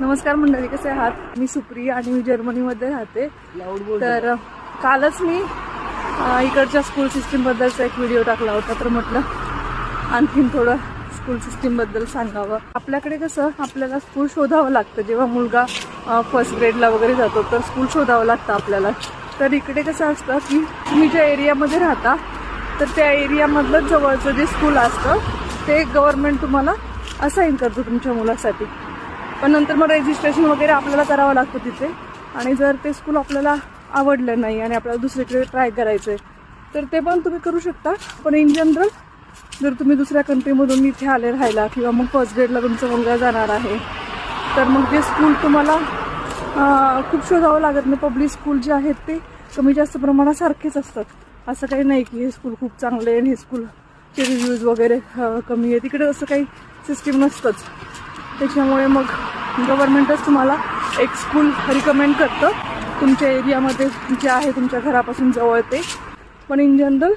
नमस्कार मंडळी, कसे आहात? मी सुप्रिया आणि मी जर्मनीमध्ये राहते. तर कालच मी इकडच्या स्कूल सिस्टीमबद्दलचा एक व्हिडिओ टाकला होता. तर म्हटलं आणखीन थोडं स्कूल सिस्टीमबद्दल सांगावं. आपल्याकडे कसं आपल्याला स्कूल शोधावं लागतं. जेव्हा मुलगा फर्स्ट ग्रेडला वगैरे जातो तर स्कूल शोधावं लागतं आपल्याला. तर इकडे कसं असतं की तुम्ही ज्या एरियामध्ये राहता तर त्या एरियामधलं जवळचं जे स्कूल असतं ते गव्हर्नमेंट तुम्हाला असाइन करतो तुमच्या मुलासाठी. पण नंतर मग रजिस्ट्रेशन वगैरे आपल्याला करावं लागतं तिथे. आणि जर ते स्कूल आपल्याला आवडलं नाही आणि आपल्याला दुसरीकडे ट्राय करायचं आहे तर ते पण तुम्ही करू शकता. पण इन जनरल जर तुम्ही दुसऱ्या कंट्रीमधून इथे आले राहायला किंवा मग फर्स्ट ग्रेडला तुमचा मुलगा जाणार आहे तर मग जे स्कूल तुम्हाला खूप शोधावं लागत नाही. पब्लिक स्कूल जे आहेत ते कमी जास्त प्रमाणात सारखेच असतात. असं काही नाही की हे स्कूल खूप चांगले आहे आणि हे स्कूलचे रिव्ह्यूज वगैरे कमी आहे. तिकडे असं काही सिस्टीम नसतंच. त्याच्यामुळे मग गव्हर्नमेंटच तुम्हाला एक स्कूल रिकमेंड करतं तुमच्या एरियामध्ये जे आहे तुमच्या घरापासून जवळ ते. पण इन जनरल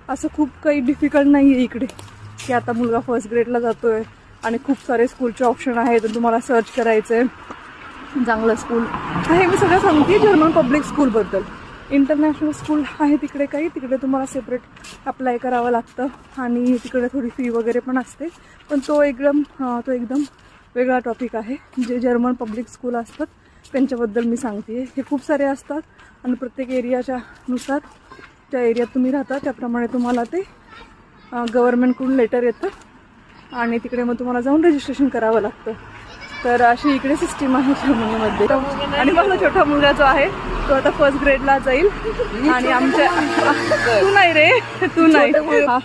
असं खूप काही डिफिकल्ट नाही आहे इकडे की आता मुलगा फर्स्ट ग्रेडला जातो आहे आणि खूप सारे स्कूलचे ऑप्शन आहेत तर तुम्हाला सर्च करायचं आहे चांगलं स्कूल. हे मी सगळं सांगते जर्मन पब्लिक स्कूलबद्दल. इंटरनॅशनल स्कूल आहे तिकडे काही, तिकडे तुम्हाला सेपरेट अप्लाय करावं लागतं आणि तिकडे थोडी फी वगैरे पण असते. पण तो एकदम वेगळा टॉपिक आहे. जे जर्मन पब्लिक स्कूल असतात त्यांच्याबद्दल मी सांगते. हे खूप सारे असतात आणि प्रत्येक एरियाच्या नुसार त्या एरियात तुम्ही राहता त्याप्रमाणे तुम्हाला ते गव्हर्नमेंटकडून लेटर येतं आणि तिकडे मग तुम्हाला जाऊन रजिस्ट्रेशन करावं लागतं. तर अशी इकडे सिस्टीम आहे जर्मनीमध्ये. आणि माझा छोटा मुलगा जो आहे तो आता फर्स्ट ग्रेडला जाईल. आणि आमच्या तू नाही रे, तू नाही,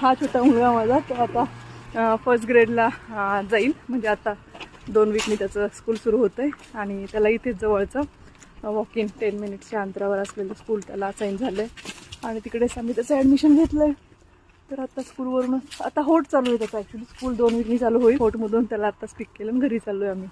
हा छोटा मुलगा माझा तो आता फर्स्ट ग्रेडला जाईल. म्हणजे आता 2 वीकनी त्याचं स्कूल सुरू होतं आहे आणि त्याला इथेच जवळचं वॉक इन 10 मिनिट्सच्या अंतरावर असलेलं स्कूल त्याला असाइन झालं आहे आणि तिकडेच आम्ही त्याचं ॲडमिशन घेतलं आहे. तर आता स्कूलवरूनच आता होट चालू आहे त्याचं. ॲक्च्युली स्कूल 2 वीकनी चालू होईल. होटमधून त्याला आत्ताच पिक केलं आणि घरी चाललो आहे आम्ही.